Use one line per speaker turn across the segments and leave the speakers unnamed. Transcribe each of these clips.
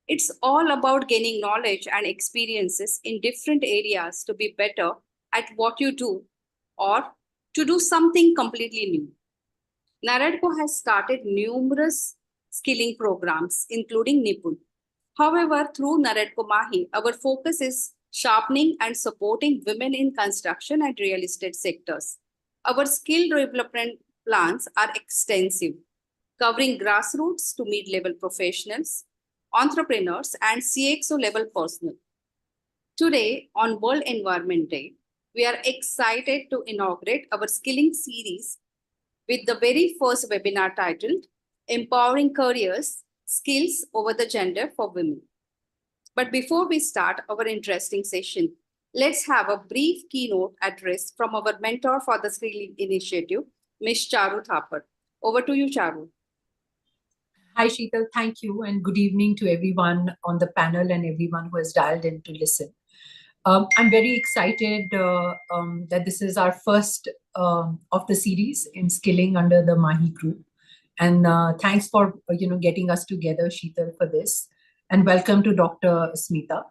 It's all about gaining knowledge and experiences in different areas to be better at what you do or to do something completely new. NAREDCO has started numerous skilling programs, including Nipun. However, through NAREDCO Mahi, our focus is sharpening and supporting women in construction and real estate sectors. Our skill development plans are extensive, covering grassroots to mid-level professionals, entrepreneurs, and CXO level personnel. Today, on World Environment Day, we are excited to inaugurate our skilling series with the very first webinar titled Empowering Careers, Skills Over the Gender for Women. But before we start our interesting session, let's have a brief keynote address from our mentor for the Skilling Initiative, Ms. Charu Thapar. Over to you, Charu.
Hi, Sheetal. Thank you. And good evening to everyone on the panel and everyone who has dialed in to listen. I'm very excited that this is our first of the series in skilling under the Mahi group. And thanks for getting us together, Sheetal, for this. And welcome to Dr. Smita.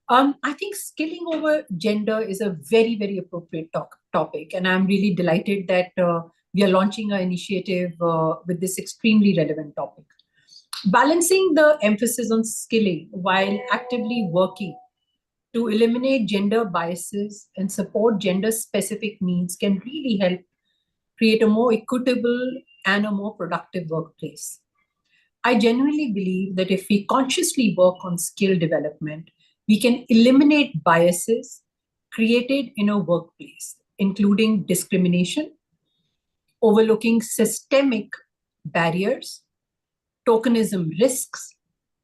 I think skilling over gender is a very, very appropriate topic. And I'm really delighted that we are launching an initiative with this extremely relevant topic. Balancing the emphasis on skilling while actively working to eliminate gender biases and support gender-specific needs can really help create a more equitable and a more productive workplace. I genuinely believe that if we consciously work on skill development, we can eliminate biases created in a workplace, including discrimination, overlooking systemic barriers, tokenism risks,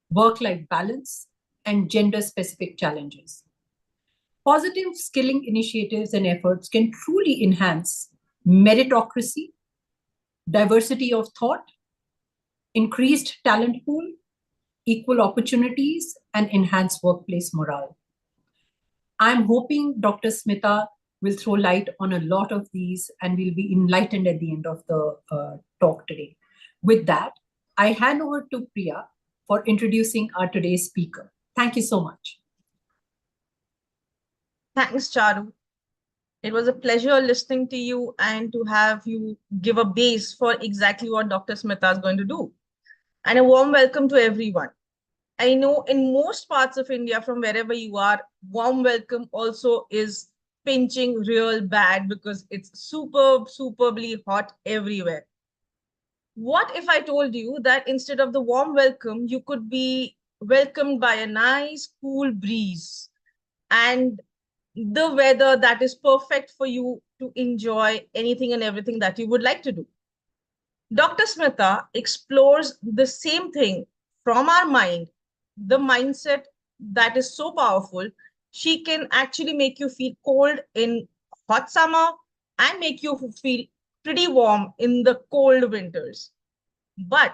work-life balance, and gender-specific challenges. Positive skilling initiatives and efforts can truly enhance meritocracy, diversity of thought, increased talent pool, equal opportunities, and enhanced workplace morale. I'm hoping Dr. Smita will throw light on a lot of these and we'll be enlightened at the end of the talk today. With that, I hand over to Priya for introducing our today's speaker. Thank you so much.
Thanks, Charu. It was a pleasure listening to you and to have you give a base for exactly what Dr. Smita is going to do. And a warm welcome to everyone. I know in most parts of India, from wherever you are, warm welcome also is pinching real bad because it's superbly hot everywhere. What if I told you that instead of the warm welcome, you could be welcomed by a nice cool breeze and the weather that is perfect for you to enjoy anything and everything that you would like to do? Dr. Smita explores the same thing from our mind, the mindset that is so powerful. She can actually make you feel cold in hot summer and make you feel pretty warm in the cold winters. But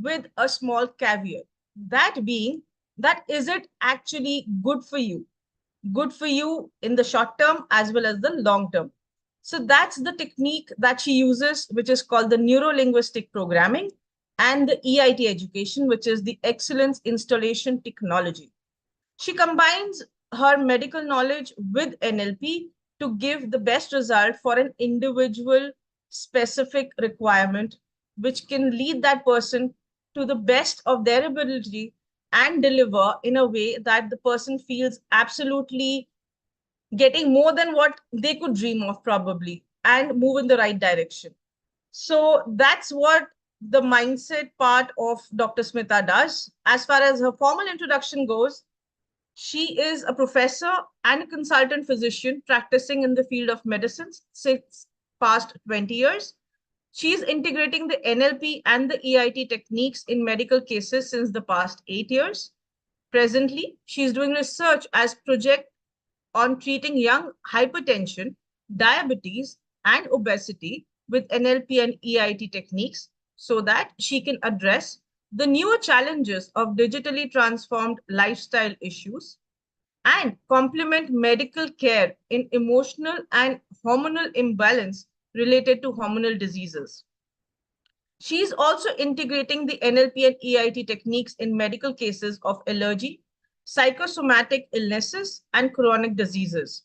with a small caveat, that being that is it actually good for you? Good for you in the short term as well as the long term. So that's the technique that she uses, which is called the neuro-linguistic programming, and the EIT education, which is the excellence installation technology. She combines her medical knowledge with NLP to give the best result for an individual specific requirement, which can lead that person to the best of their ability and deliver in a way that the person feels absolutely getting more than what they could dream of probably and move in the right direction. So that's what the mindset part of Dr. Smita does. As far as her formal introduction goes, she is a professor and a consultant physician practicing in the field of medicine since past 20 years. She is integrating the NLP and the EIT techniques in medical cases since the past 8 years. Presently, she is doing research as project on treating young hypertension, diabetes, and obesity with NLP and EIT techniques so that she can address the newer challenges of digitally transformed lifestyle issues and complement medical care in emotional and hormonal imbalance related to hormonal diseases. She's also integrating the NLP and EIT techniques in medical cases of allergy, psychosomatic illnesses, and chronic diseases.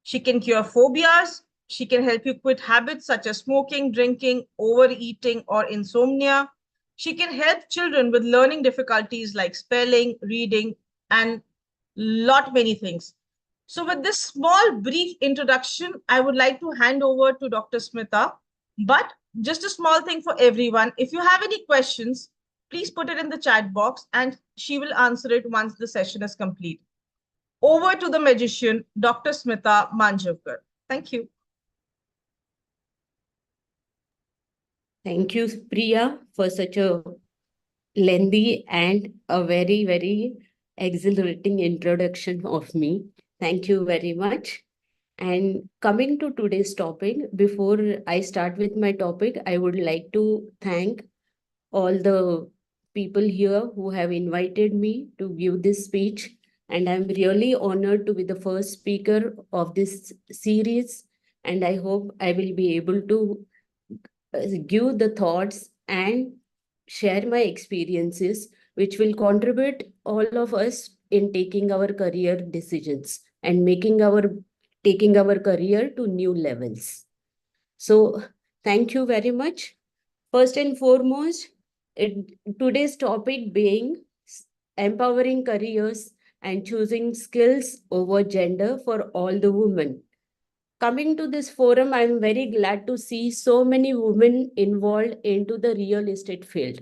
She can cure phobias. She can help you quit habits such as smoking, drinking, overeating, or insomnia. She can help children with learning difficulties like spelling, reading, and lot many things. So with this small brief introduction, I would like to hand over to Dr. Smita. But just a small thing for everyone. If you have any questions, please put it in the chat box and she will answer it once the session is complete. Over to the magician, Dr. Smita Manjavkar. Thank you.
Thank you, Priya, for such a lengthy and a very, very exhilarating introduction of me. Thank you very much. And coming to today's topic, before I start with my topic, I would like to thank all the people here who have invited me to give this speech. And I'm really honored to be the first speaker of this series. And I hope I will be able to give the thoughts and share my experiences, which will contribute all of us in taking our career decisions and taking our career to new levels. So thank you very much. First and foremost, today's topic being empowering careers and choosing skills over gender for all the women. Coming to this forum, I'm very glad to see so many women involved into the real estate field.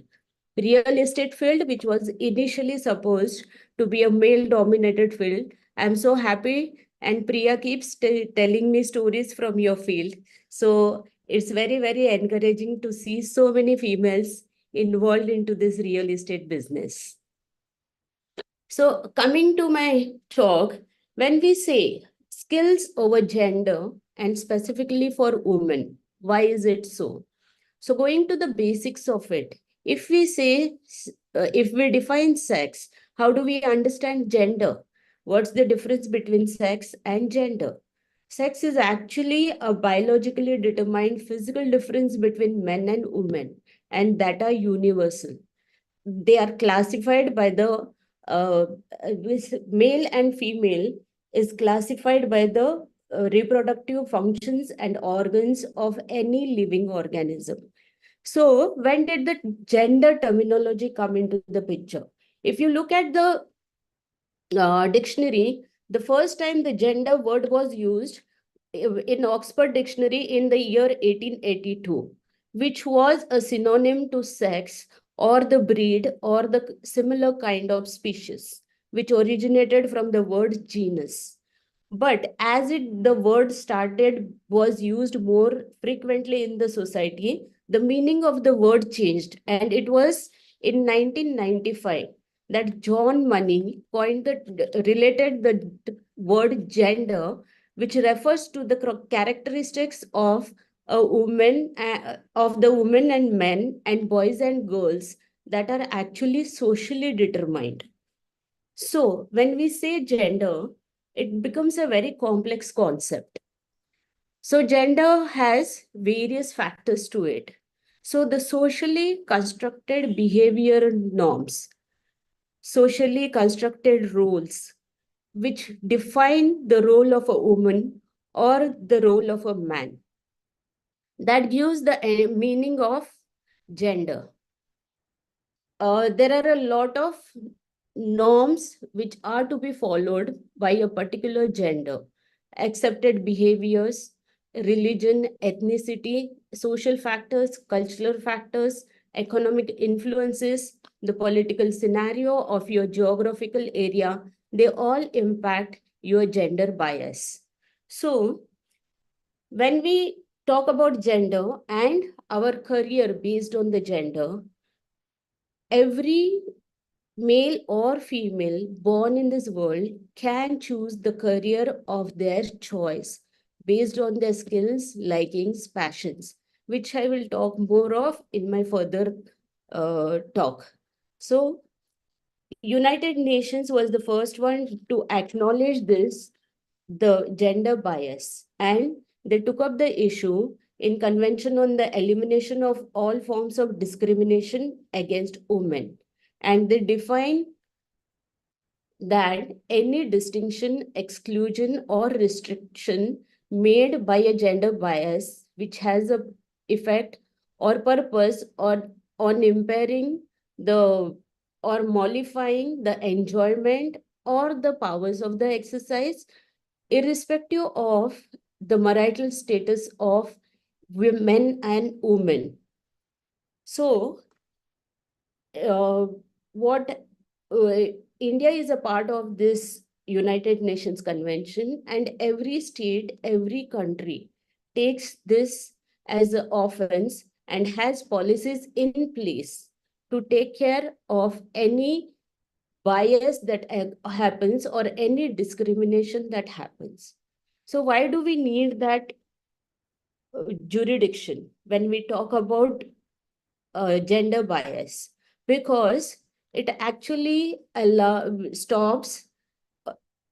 Real estate field, which was initially supposed to be a male-dominated field. I'm so happy, and Priya keeps telling me stories from your field. So it's very, very encouraging to see so many females involved into this real estate business. So coming to my talk, when we say skills over gender and specifically for women, why is it so? So going to the basics of it, if we say, if we define sex, how do we understand gender? What's the difference between sex and gender? Sex is actually a biologically determined physical difference between men and women, and that are universal. They are classified by the male and female is classified by the reproductive functions and organs of any living organism. So when did the gender terminology come into the picture? If you look at the dictionary, the first time the gender word was used in Oxford Dictionary in the year 1882, which was a synonym to sex or the breed or the similar kind of species, which originated from the word genus. But as the word was used more frequently in the society, the meaning of the word changed. And it was in 1995 that John Money related the word gender, which refers to the characteristics of of the women and men and boys and girls that are actually socially determined. So when we say gender, it becomes a very complex concept. So gender has various factors to it. So the socially constructed behavior norms, socially constructed roles, which define the role of a woman or the role of a man. That gives the meaning of gender. There are a lot of norms which are to be followed by a particular gender, accepted behaviors, religion, ethnicity, social factors, cultural factors, economic influences, the political scenario of your geographical area, they all impact your gender bias. So when we talk about gender and our career based on the gender, every male or female born in this world can choose the career of their choice based on their skills, likings, passions, which I will talk more of in my further talk. So United Nations was the first one to acknowledge this, the gender bias, and they took up the issue in Convention on the Elimination of All Forms of Discrimination Against Women. And they define that any distinction, exclusion, or restriction made by a gender bias which has a effect or purpose or on impairing the or mollifying the enjoyment or the powers of the exercise, irrespective of the marital status of women and women. So, what India is a part of this United Nations Convention, and every state, every country takes this as an offense and has policies in place to take care of any bias that happens or any discrimination that happens. So why do we need that jurisdiction when we talk about gender bias? Because it actually stops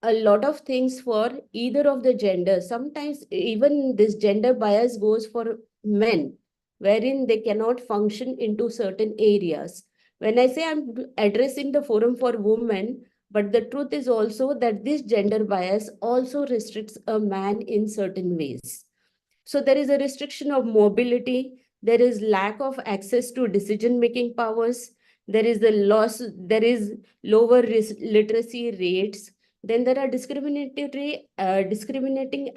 a lot of things for either of the genders. Sometimes even this gender bias goes for men, wherein they cannot function into certain areas. When I say I'm addressing the forum for women, but the truth is also that this gender bias also restricts a man in certain ways. So there is a restriction of mobility, there is lack of access to decision-making powers, there is the loss, there is lower literacy rates, then there are discriminating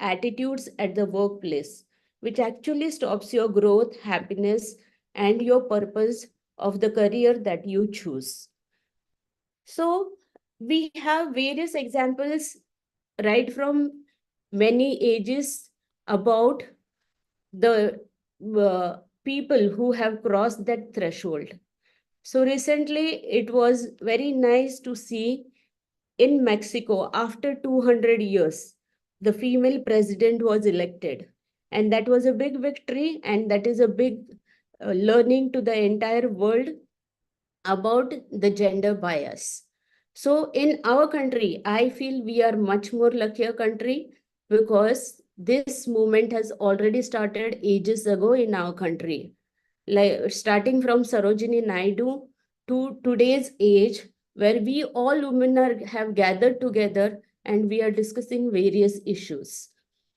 attitudes at the workplace, which actually stops your growth, happiness, and your purpose of the career that you choose. So we have various examples right from many ages about the people who have crossed that threshold. So recently, it was very nice to see in Mexico, after 200 years, the female president was elected. And that was a big victory, and that is a big learning to the entire world about the gender bias. So in our country, I feel we are much more luckier country because this movement has already started ages ago in our country. Like starting from Sarojini Naidu to today's age, where we all women have gathered together and we are discussing various issues.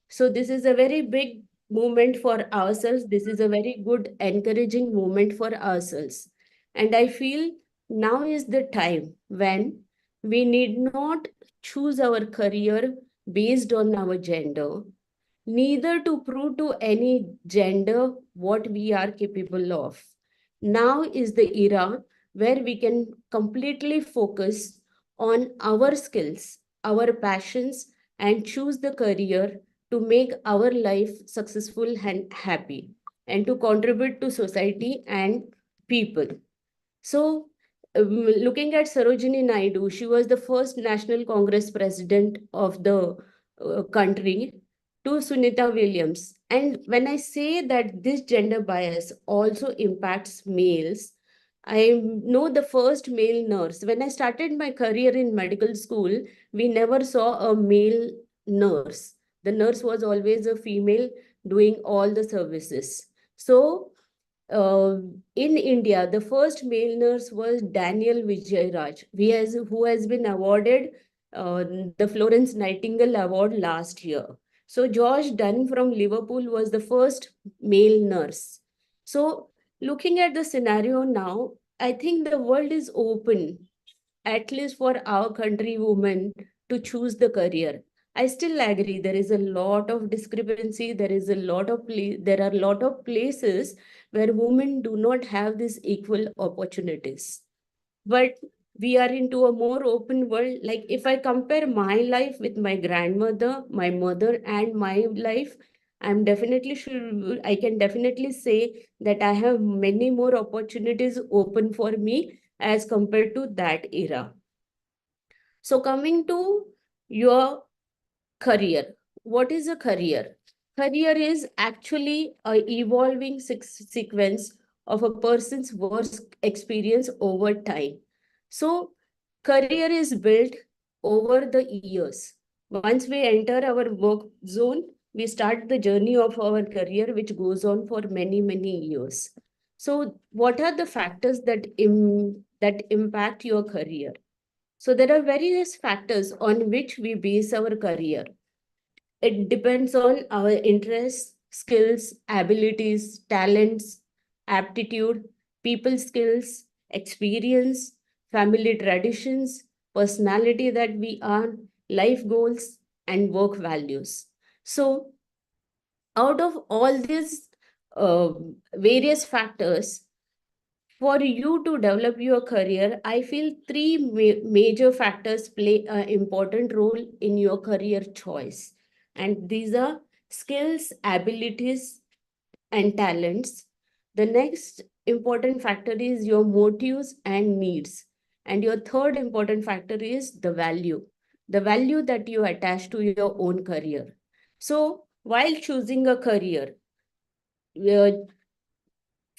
So this is a very big movement for ourselves. This is a very good, encouraging movement for ourselves. And I feel now is the time when we need not choose our career based on our gender, neither to prove to any gender what we are capable of. Now is the era where we can completely focus on our skills, our passions, and choose the career to make our life successful and happy, and to contribute to society and people. So, looking at Sarojini Naidu, she was the first National Congress president of the country, to Sunita Williams. And when I say that this gender bias also impacts males, I know the first male nurse. When I started my career in medical school, we never saw a male nurse. The nurse was always a female doing all the services. So in India, the first male nurse was Daniel Vijayaraj, who has been awarded the Florence Nightingale Award last year. So George Dunn from Liverpool was the first male nurse. So looking at the scenario now, I think the world is open, at least for our country women, to choose the career. I still agree there is a lot of discrepancy. There are a lot of places where women do not have these equal opportunities. But we are into a more open world. Like if I compare my life with my grandmother, my mother, and my life, I can definitely say that I have many more opportunities open for me as compared to that era. So coming to your career, what is a career? Career is actually a evolving sequence of a person's work experience over time. So career is built over the years. Once we enter our work zone, we start the journey of our career, which goes on for many, many years. So what are the factors that impact your career? So there are various factors on which we base our career. It depends on our interests, skills, abilities, talents, aptitude, people skills, experience, family traditions, personality that we are, life goals, and work values. So out of all these uh, various factors, for you to develop your career, I feel three major factors play an important role in your career choice. And these are skills, abilities, and talents. The next important factor is your motives and needs. And your third important factor is the value that you attach to your own career. So while choosing a career, uh,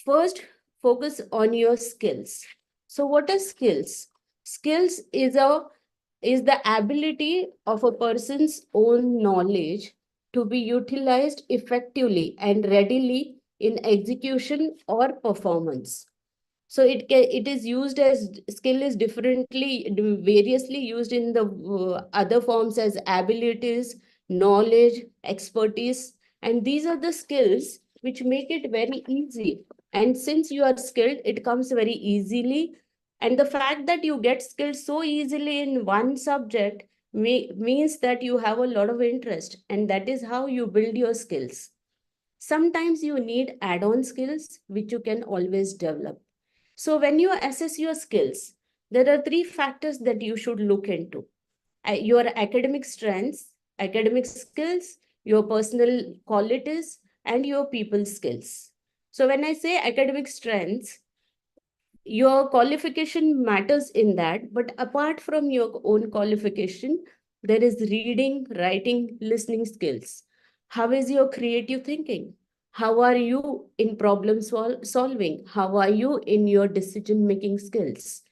first, focus on your skills. So what are skills? Skills is the ability of a person's own knowledge to be utilized effectively and readily in execution or performance. So it is used as skill is variously used in the other forms as abilities, knowledge, expertise, and these are the skills which make it very easy. And since you are skilled, it comes very easily. And the fact that you get skilled so easily in one subject means that you have a lot of interest, and that is how you build your skills. Sometimes you need add-on skills which you can always develop. So when you assess your skills, there are three factors that you should look into. Your academic strengths, academic skills, your personal qualities, and your people skills. So when I say academic strengths, your qualification matters in that, but apart from your own qualification, there is reading, writing, listening skills. How is your creative thinking? How are you in problem solving? How are you in your decision making skills?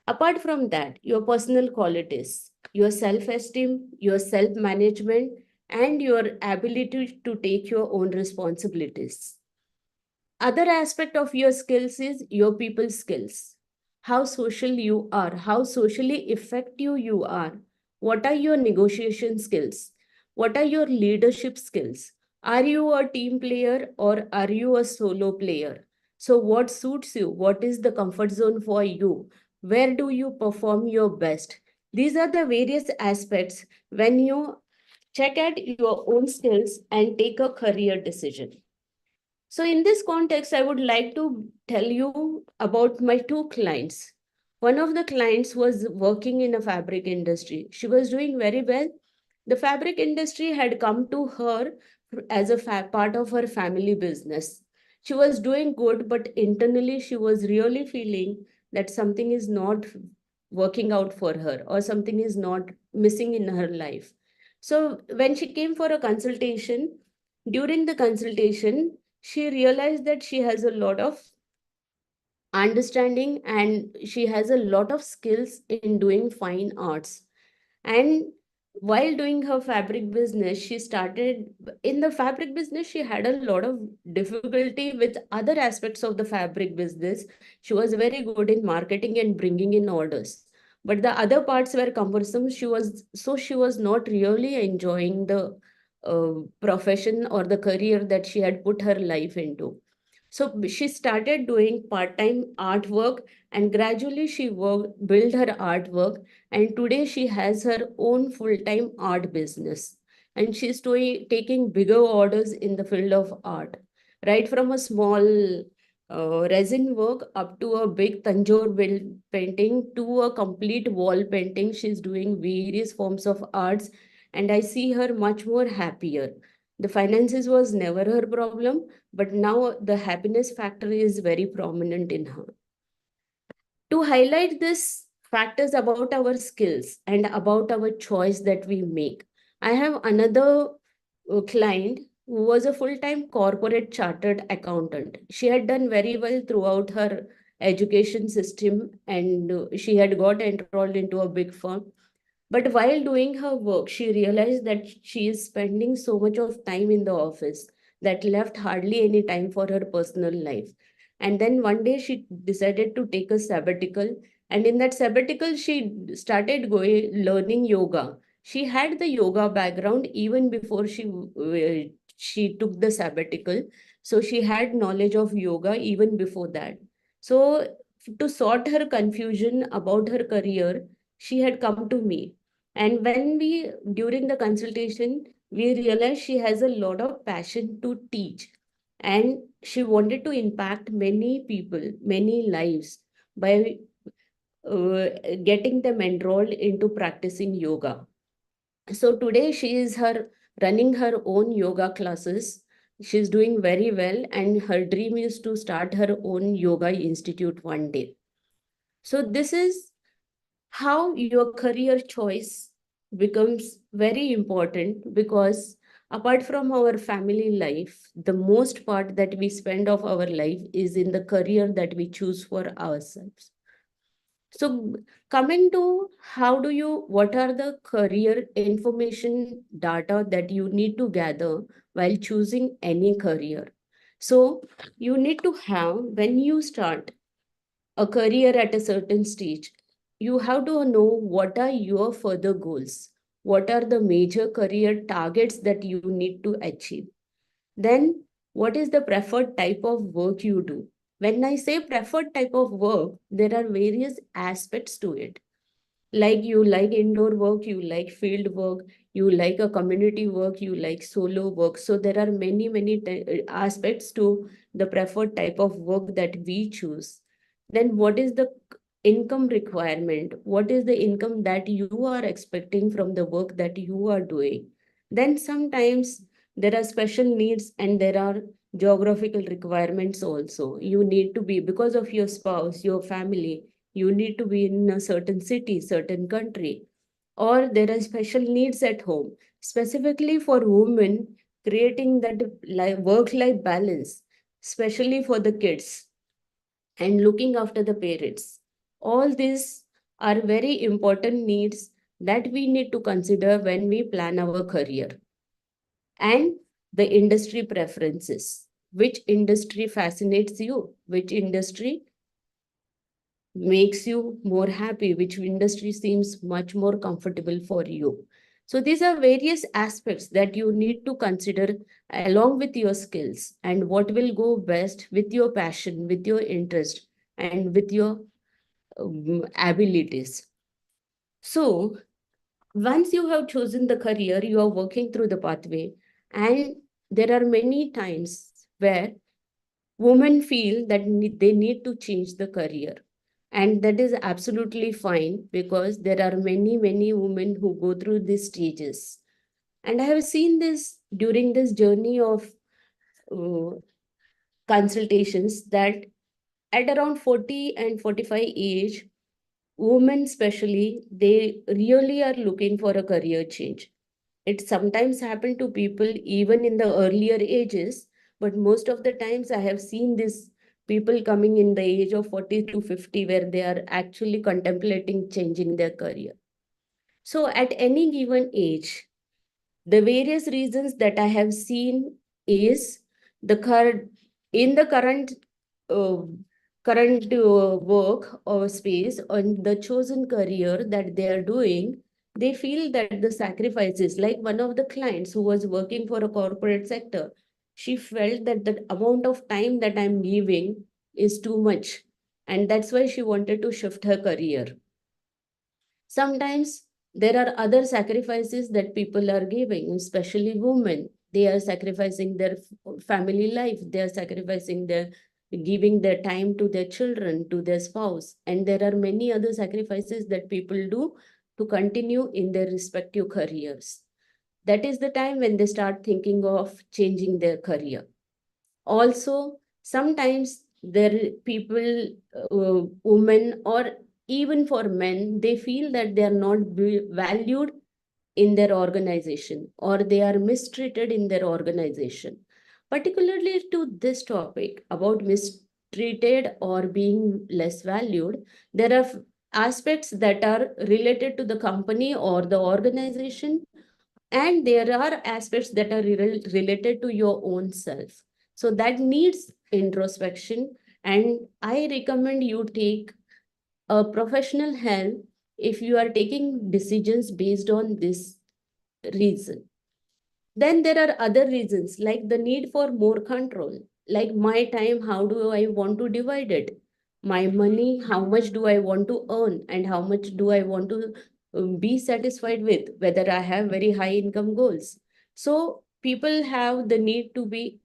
Apart from that, your personal qualities, your self esteem, your self management, and your ability to take your own responsibilities. Other aspect of your skills is your people skills. How social you are, how socially effective you are. What are your negotiation skills? What are your leadership skills? Are you a team player or are you a solo player? So what suits you? What is the comfort zone for you? Where do you perform your best? These are the various aspects when you check at your own skills and take a career decision. So in this context, I would like to tell you about my two clients. One of the clients was working in a fabric industry. She was doing very well. The fabric industry had come to her as a part of her family business. She was doing good, but internally she was really feeling that something is not working out for her or something is not missing in her life. So when she came for a consultation, during the consultation, she realized that she has a lot of understanding and she has a lot of skills in doing fine arts. And while doing her fabric business, she started in the fabric business, she had a lot of difficulty with other aspects of the fabric business. She was very good in marketing and bringing in orders. But the other parts were cumbersome. She was not really enjoying the profession or the career that she had put her life into. So she started doing part-time artwork and gradually she built her artwork, and today she has her own full-time art business and she's taking bigger orders in the field of art, right from a small resin work up to a big Tanjore painting to a complete wall painting. She's doing various forms of arts and I see her much more happier. The finances was never her problem, but now the happiness factor is very prominent in her. To highlight this factors about our skills and about our choice that we make, I have another client who was a full-time corporate chartered accountant. She had done very well throughout her education system and she had got enrolled into a big firm. But while doing her work, she realized that she is spending so much of time in the office that left hardly any time for her personal life. And then one day she decided to take a sabbatical. And in that sabbatical, she started learning yoga. She had the yoga background even before she took the sabbatical. So she had knowledge of yoga even before that. So to sort her confusion about her career, she had come to me. And during the consultation, we realized she has a lot of passion to teach. And she wanted to impact many people, many lives by getting them enrolled into practicing yoga. So today she is running her own yoga classes. She's doing very well, and her dream is to start her own yoga institute one day. So this is how your career choice becomes very important, because apart from our family life, the most part that we spend of our life is in the career that we choose for ourselves. So coming to what are the career information data that you need to gather while choosing any career? So you need to have, when you start a career at a certain stage, you have to know what are your further goals, what are the major career targets that you need to achieve. Then, what is the preferred type of work you do? When I say preferred type of work, there are various aspects to it. Like you like indoor work, you like field work, you like a community work, you like solo work. So there are many aspects to the preferred type of work that we choose. Then what is the income requirement? What is the income that you are expecting from the work that you are doing? Then sometimes there are special needs and there are geographical requirements also. You need to be, because of your spouse, your family, you need to be in a certain city, certain country, or there are special needs at home. Specifically for women, creating that work-life balance, especially for the kids, and looking after the parents. All these are very important needs that we need to consider when we plan our career. And the industry preferences. Which industry fascinates you? Which industry makes you more happy? Which industry seems much more comfortable for you? So these are various aspects that you need to consider along with your skills and what will go best with your passion, with your interest, and with your abilities. So once you have chosen the career, you are working through the pathway, and there are many times where women feel that they need to change the career. And that is absolutely fine, because there are many women who go through these stages. And I have seen this during this journey of uh, consultations, that at around 40 and 45 age, women especially, they really are looking for a career change. It sometimes happens to people even in the earlier ages, but most of the times I have seen this people coming in the age of 40 to 50 where they are actually contemplating changing their career. So at any given age, the various reasons that I have seen is the current in the uh, current work or space on the chosen career that they are doing, they feel that the sacrifices, like one of the clients who was working for a corporate sector, she felt that the amount of time that I'm giving is too much, and that's why she wanted to shift her career. Sometimes there are other sacrifices that people are giving, especially women. They are sacrificing their family life, they are sacrificing their giving their time to their children, to their spouse. And there are many other sacrifices that people do to continue in their respective careers. That is the time when they start thinking of changing their career. Also, sometimes there people, women, or even for men, they feel that they are not valued in their organization, or they are mistreated in their organization. Particularly to this topic about mistreated or being less valued, there are aspects that are related to the company or the organization, and there are aspects that are related to your own self. So that needs introspection, and I recommend you take a professional help if you are taking decisions based on this reason. Then there are other reasons like the need for more control, like my time, how do I want to divide it? My money, how much do I want to earn and how much do I want to be satisfied with, whether I have very high income goals. So people have the need to be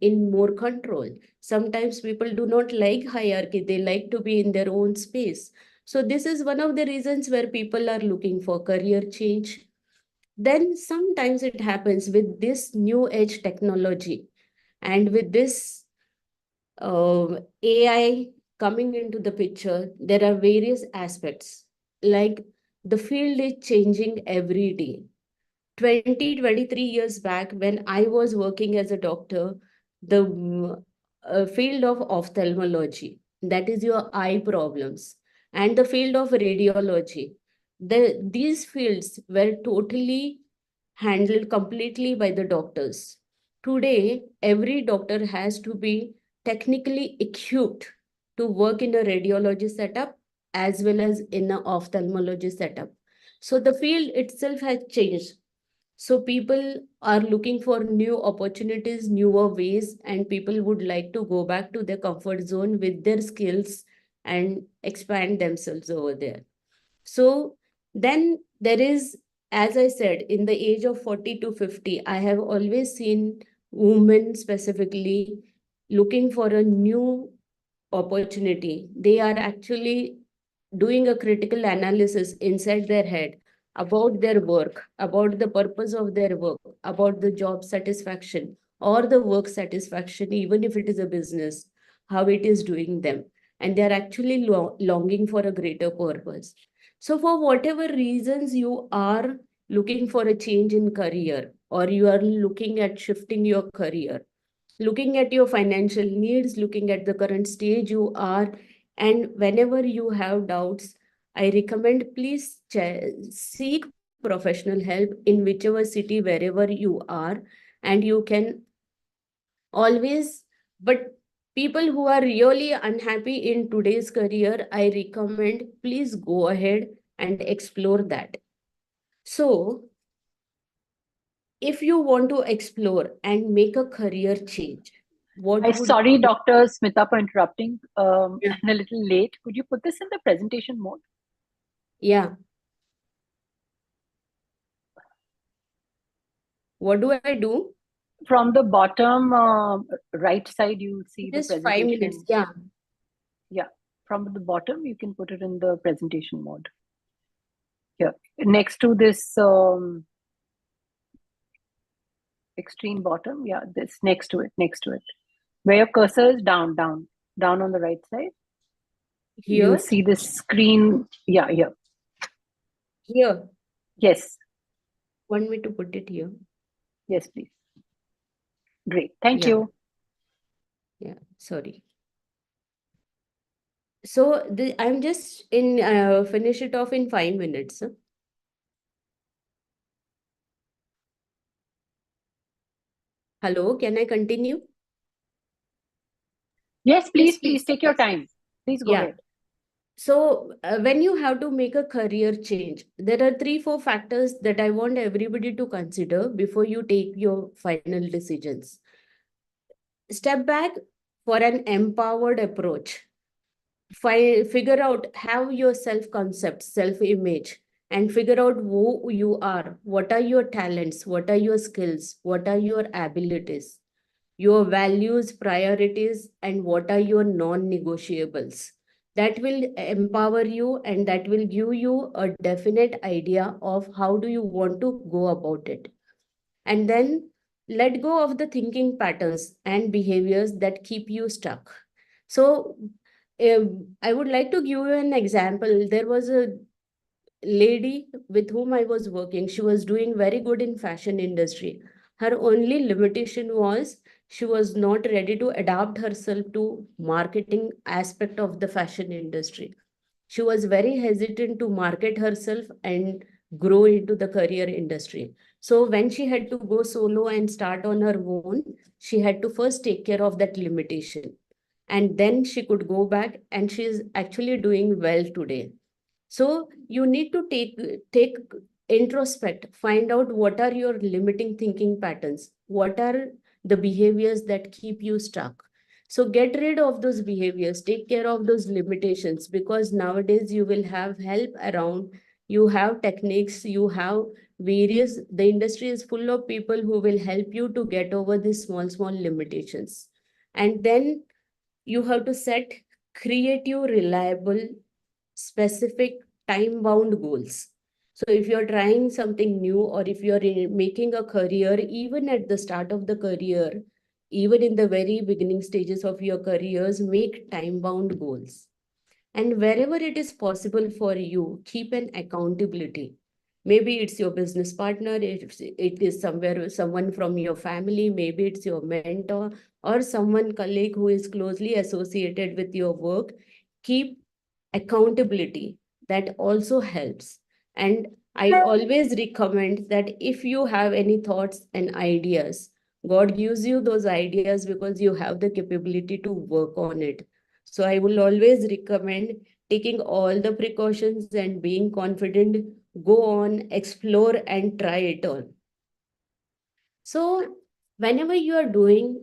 in more control. Sometimes people do not like hierarchy, they like to be in their own space. So this is one of the reasons where people are looking for career change. Then sometimes it happens with this new age technology and with this AI coming into the picture, there are various aspects. Like the field is changing every day. 23 years back, when I was working as a doctor, the field of ophthalmology, that is your eye problems, and the field of radiology, these fields were totally handled completely by the doctors. Today, every doctor has to be technically equipped to work in a radiology setup as well as in an ophthalmology setup. So the field itself has changed. So people are looking for new opportunities, newer ways, and people would like to go back to their comfort zone with their skills and expand themselves over there. So then there is, as I said, in the age of 40 to 50, I have always seen women specifically looking for a new opportunity. They are actually doing a critical analysis inside their head about their work, about the purpose of their work, about the job satisfaction or the work satisfaction, even if it is a business, how it is doing them. And they're actually longing for a greater purpose. So for whatever reasons you are looking for a change in career or you are looking at shifting your career, looking at your financial needs, looking at the current stage you are, and whenever you have doubts, I recommend please seek professional help in whichever city, wherever you are, and you can always, but people who are really unhappy in today's career, I recommend please go ahead and explore that. So if you want to explore and make a career change, what
I'm
would
sorry, Dr. Smita, for interrupting.
Yeah.
I'm a little late. Could you put this in the presentation mode?
Yeah. What do I do?
From the bottom right side, you see the
Just 5 minutes.
presentation.
Yeah.
Yeah. From the bottom, you can put it in the presentation mode. Here, next to this extreme bottom. Yeah, this next to it, Where your cursor is down on the right side.
Here.
You see this screen. Yeah, here.
Here.
Yes.
Want me to put it here?
Yes, please. Great. Thank
Yeah.
you.
Yeah. Sorry. So I'm just in finish it off in 5 minutes. Huh? Hello, can I continue?
Yes, please take your time. Please go
Yeah.
ahead.
So when you have to make a career change, there are 3-4 factors that I want everybody to consider before you take your final decisions. Step back for an empowered approach. Figure out, have your self-concept, self-image, and figure out who you are. What are your talents? What are your skills? What are your abilities? Your values, priorities, and what are your non-negotiables? That will empower you and that will give you a definite idea of how do you want to go about it. And then let go of the thinking patterns and behaviors that keep you stuck. So I would like to give you an example. There was a lady with whom I was working. She was doing very good in fashion industry. Her only limitation was she was not ready to adapt herself to marketing aspect of the fashion industry. She was very hesitant to market herself and grow into the career industry. So when she had to go solo and start on her own, she had to first take care of that limitation. And then she could go back, and she is actually doing well today. So you need to take introspect, find out what are your limiting thinking patterns, what are the behaviors that keep you stuck. So get rid of those behaviors, take care of those limitations, because nowadays you will have help around. You have techniques, you have various, the industry is full of people who will help you to get over these small limitations. And then you have to set creative, reliable, specific, time bound goals. So if you're trying something new, or if you're making a career, even at the start of the career, even in the very beginning stages of your careers, make time bound goals. And wherever it is possible for you, keep an accountability. Maybe it's your business partner, it is somewhere, someone from your family, maybe it's your mentor or someone colleague who is closely associated with your work. Keep accountability. That also helps. And I always recommend that if you have any thoughts and ideas, God gives you those ideas because you have the capability to work on it. So I will always recommend taking all the precautions and being confident, go on, explore and try it on. So whenever you are doing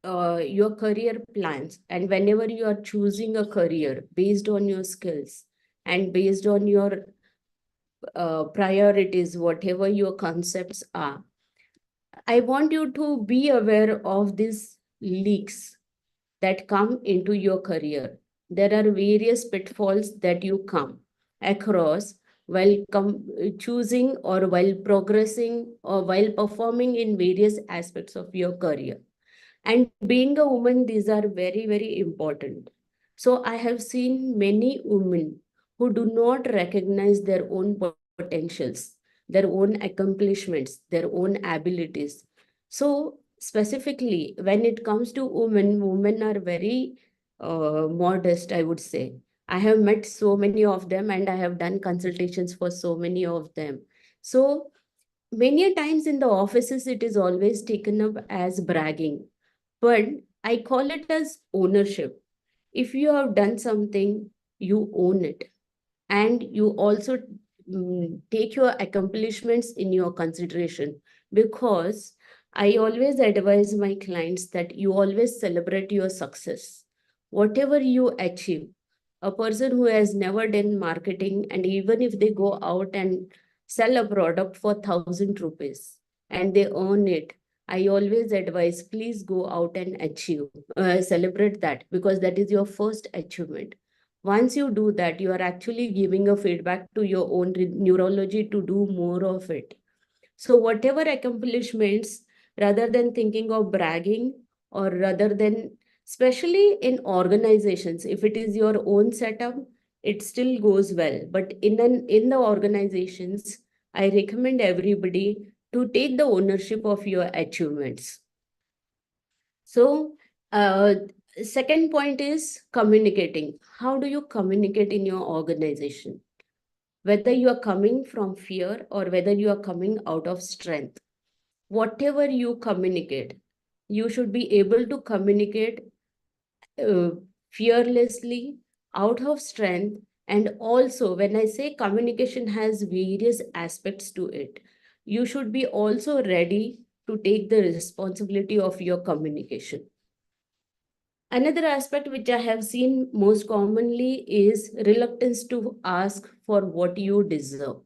your career plans, and whenever you are choosing a career based on your skills and based on your priorities, whatever your concepts are, I want you to be aware of these leaks that come into your career. There are various pitfalls that you come across while choosing or while progressing or while performing in various aspects of your career. And being a woman, these are very important. So I have seen many women who do not recognize their own potentials, their own accomplishments, their own abilities. So specifically, when it comes to women are very modest, I would say. I have met so many of them and I have done consultations for so many of them. So many a times in the offices, it is always taken up as bragging, but I call it as ownership. If you have done something, you own it. And you also take your accomplishments in your consideration, because I always advise my clients that you always celebrate your success. Whatever you achieve, a person who has never done marketing, and even if they go out and sell a product for 1,000 rupees and they earn it, I always advise, please go out and celebrate that, because that is your first achievement. Once you do that, you are actually giving a feedback to your own neurology to do more of it. So whatever accomplishments, rather than thinking of bragging, or rather than, especially in organizations, if it is your own setup, it still goes well. But in the organizations, I recommend everybody to take the ownership of your achievements. So second point is communicating. How do you communicate in your organization? Whether you are coming from fear or whether you are coming out of strength, whatever you communicate, you should be able to communicate uh, fearlessly, out of strength. And also, when I say communication has various aspects to it, you should be also ready to take the responsibility of your communication. Another aspect which I have seen most commonly is reluctance to ask for what you deserve.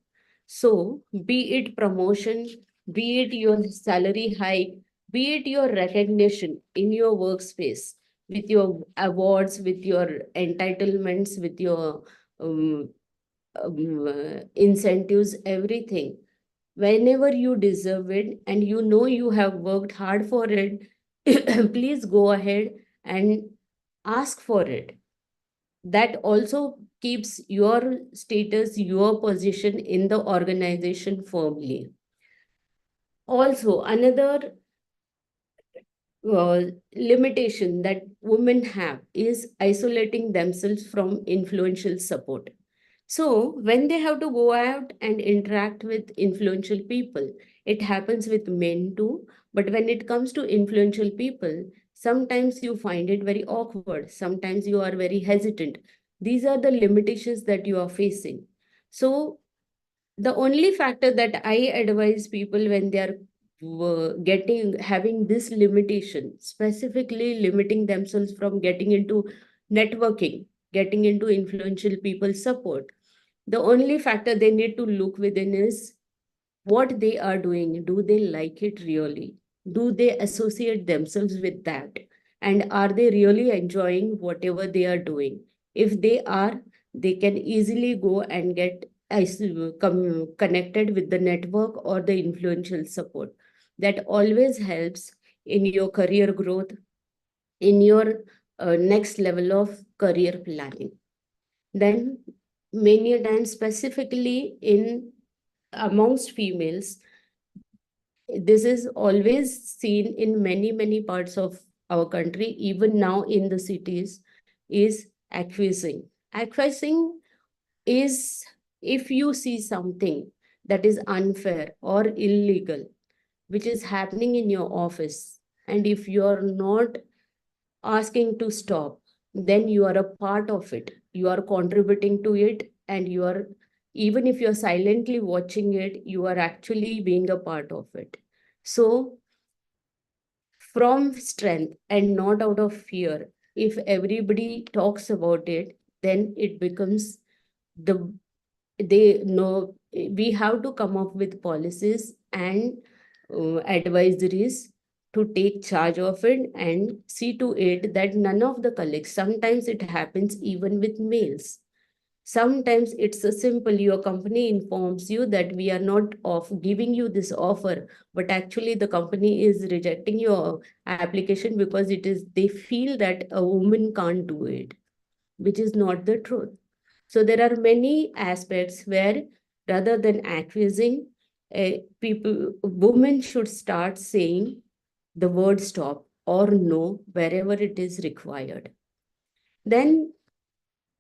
So, be it promotion, be it your salary hike, be it your recognition in your workspace, with your awards, with your entitlements, with your incentives, everything. Whenever you deserve it and you know you have worked hard for it, please go ahead and ask for it. That also keeps your status, your position in the organization firmly. Also, another limitation that women have is isolating themselves from influential support. So when they have to go out and interact with influential people, it happens with men too. But when it comes to influential people, sometimes you find it very awkward. Sometimes you are very hesitant. These are the limitations that you are facing. So the only factor that I advise people when they are having this limitation, specifically limiting themselves from getting into networking, getting into influential people's support, the only factor they need to look within is what they are doing. Do they like it really? Do they associate themselves with that? And are they really enjoying whatever they are doing? If they are, they can easily go and get connected with the network or the influential support. That always helps in your career growth, in your next level of career planning. Then many a times, specifically in amongst females, this is always seen in many parts of our country, even now in the cities, is acquiescing. Acquiescing is if you see something that is unfair or illegal, which is happening in your office, and if you're not asking to stop, then you are a part of it. You are contributing to it, and you are, even if you're silently watching it, you are actually being a part of it. So, from strength and not out of fear, if everybody talks about it, then it becomes the they know we have to come up with policies and advisories to take charge of it and see to it that none of the colleagues, sometimes it happens even with males. Sometimes it's a simple, your company informs you that we are not giving you this offer, but actually the company is rejecting your application because it is they feel that a woman can't do it, which is not the truth. So there are many aspects where rather than acquiescing, women should start saying the word stop or no wherever it is required. Then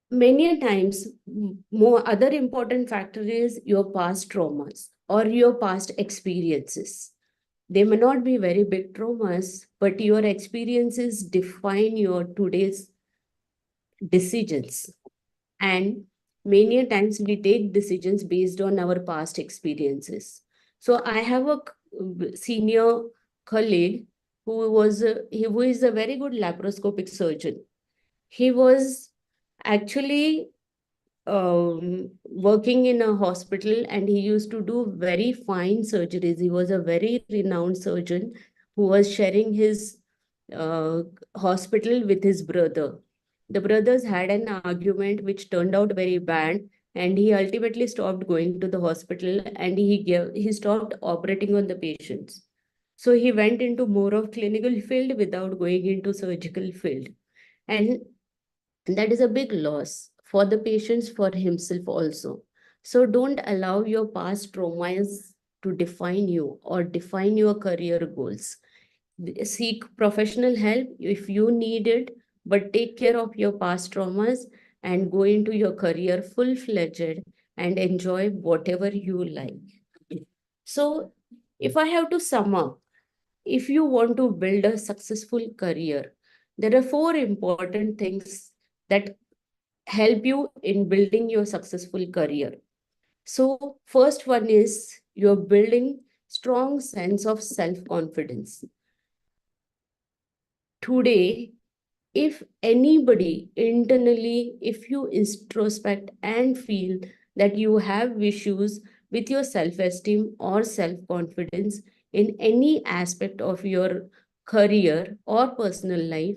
many a times, more other important factor is your past traumas or your past experiences. They may not be very big traumas, but your experiences define your today's decisions. And many a times we take decisions based on our past experiences. So I have a senior colleague who is a very good laparoscopic surgeon. He was actually working in a hospital, and he used to do very fine surgeries. He was a very renowned surgeon who was sharing his uh, hospital with his brother. The brothers had an argument which turned out very bad, and he ultimately stopped going to the hospital, and he stopped operating on the patients. So he went into more of clinical field without going into surgical field. And that is a big loss for the patients, for himself also. So don't allow your past traumas to define you or define your career goals. Seek professional help if you need it, but take care of your past traumas and go into your career full-fledged and enjoy whatever you like. So if I have to sum up, if you want to build a successful career, there are 4 important things that help you in building your successful career. So first one is you're building strong sense of self-confidence. Today, if anybody internally, if you introspect and feel that you have issues with your self-esteem or self-confidence in any aspect of your career or personal life,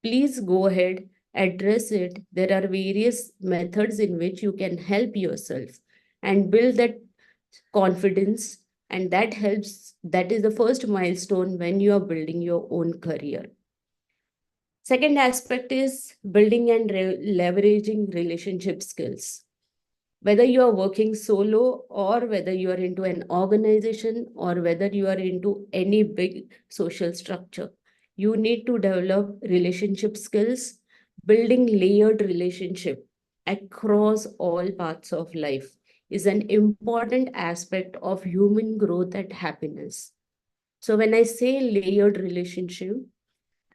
please go ahead, address it. There are various methods in which you can help yourself and build that confidence. And that helps, that is the first milestone when you are building your own career. Second aspect is building and leveraging relationship skills. Whether you are working solo or whether you are into an organization or whether you are into any big social structure, you need to develop relationship skills, building layered relationship. across all parts of life is an important aspect of human growth and happiness. So when I say layered relationship,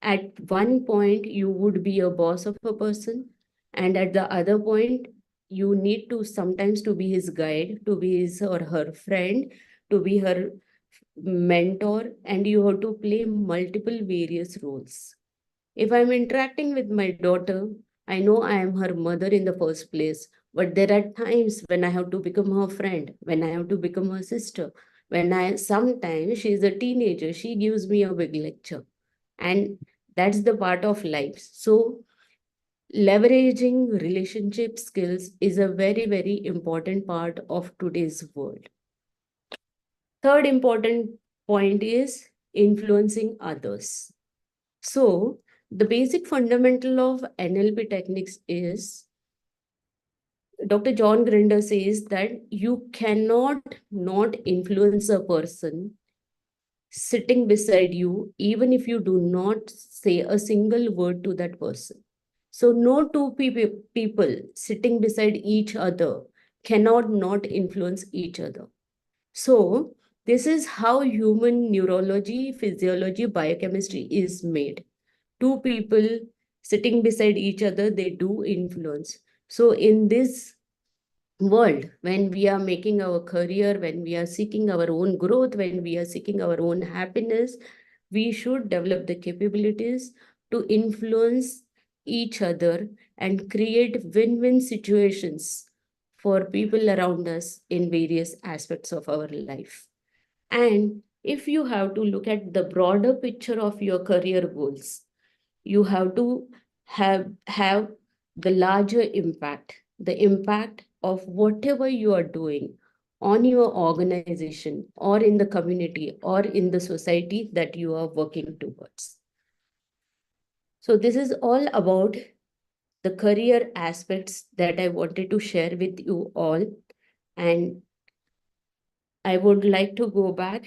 at one point you would be a boss of a person, and at the other point you need to sometimes to be his guide, to be his or her friend, to be her mentor, and you have to play multiple various roles. If I'm interacting with my daughter, I know I am her mother in the first place, but there are times when I have to become her friend, when I have to become her sister, when sometimes she's a teenager, she gives me a big lecture. And that's the part of life. So leveraging relationship skills is a very, very important part of today's world. Third important point is influencing others. So the basic fundamental of NLP techniques is Dr. John Grinder says that you cannot not influence a person sitting beside you, even if you do not say a single word to that person. So no two people sitting beside each other cannot not influence each other. So this is how human neurology, physiology, biochemistry is made. Two people sitting beside each other, they do influence. So in this world, when we are making our career, when we are seeking our own growth, when we are seeking our own happiness, we should develop the capabilities to influence each other and create win-win situations for people around us in various aspects of our life. And if you have to look at the broader picture of your career goals, you have to have the larger impact, the impact of whatever you are doing on your organization or in the community or in the society that you are working towards. So this is all about the career aspects that I wanted to share with you all. And I would like to go back.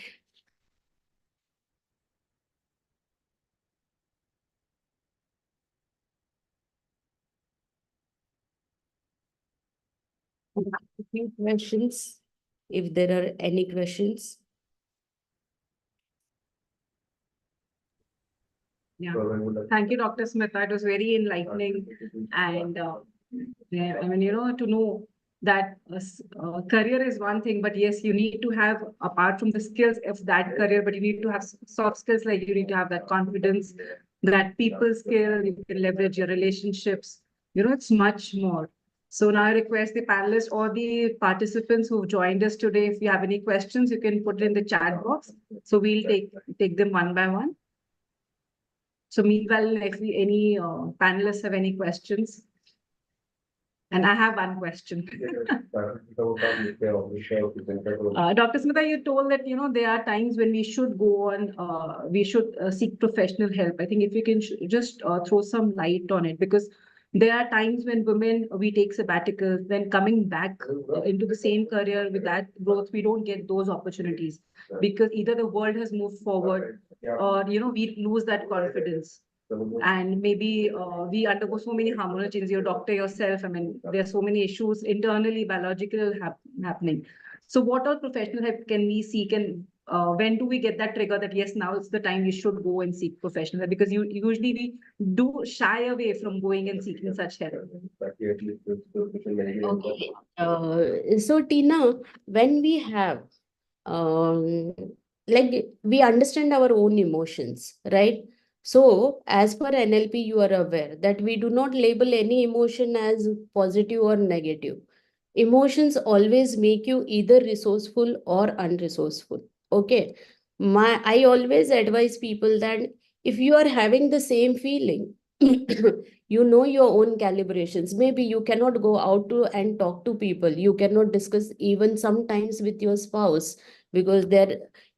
A few questions, if there are any questions.
Yeah. Thank you, Dr. Smith. It was very enlightening. And yeah, I mean, to know that career is one thing, but yes, you need to have, apart from the skills of that career, but you need to have soft skills, like you need to have that confidence, that people skill, you can leverage your relationships. It's much more. So now I request the panelists or the participants who've joined us today, if you have any questions, you can put it in the chat box. So we'll take them one by one. So meanwhile, if any panelists have any questions, and I have one question. Dr. Smita, you told that, there are times when we should go on, we should seek professional help. I think if you can just throw some light on it, because there are times when women, we take sabbaticals, then coming back into the same career with that growth, we don't get those opportunities because either the world has moved forward or, we lose that confidence. And maybe we undergo so many hormonal changes. You're a doctor yourself. I mean, there are so many issues internally, biological happening. So what all professional help can we seek, and when do we get that trigger that yes, now it's the time we should go and seek professional help? Because usually we do shy away from going and seeking such help.
Okay. So Tina, when we have like we understand our own emotions, right? So as per NLP, you are aware that we do not label any emotion as positive or negative. Emotions always make you either resourceful or unresourceful. Okay. I always advise people that if you are having the same feeling, you know your own calibrations. Maybe you cannot go out to and talk to people. You cannot discuss even sometimes with your spouse because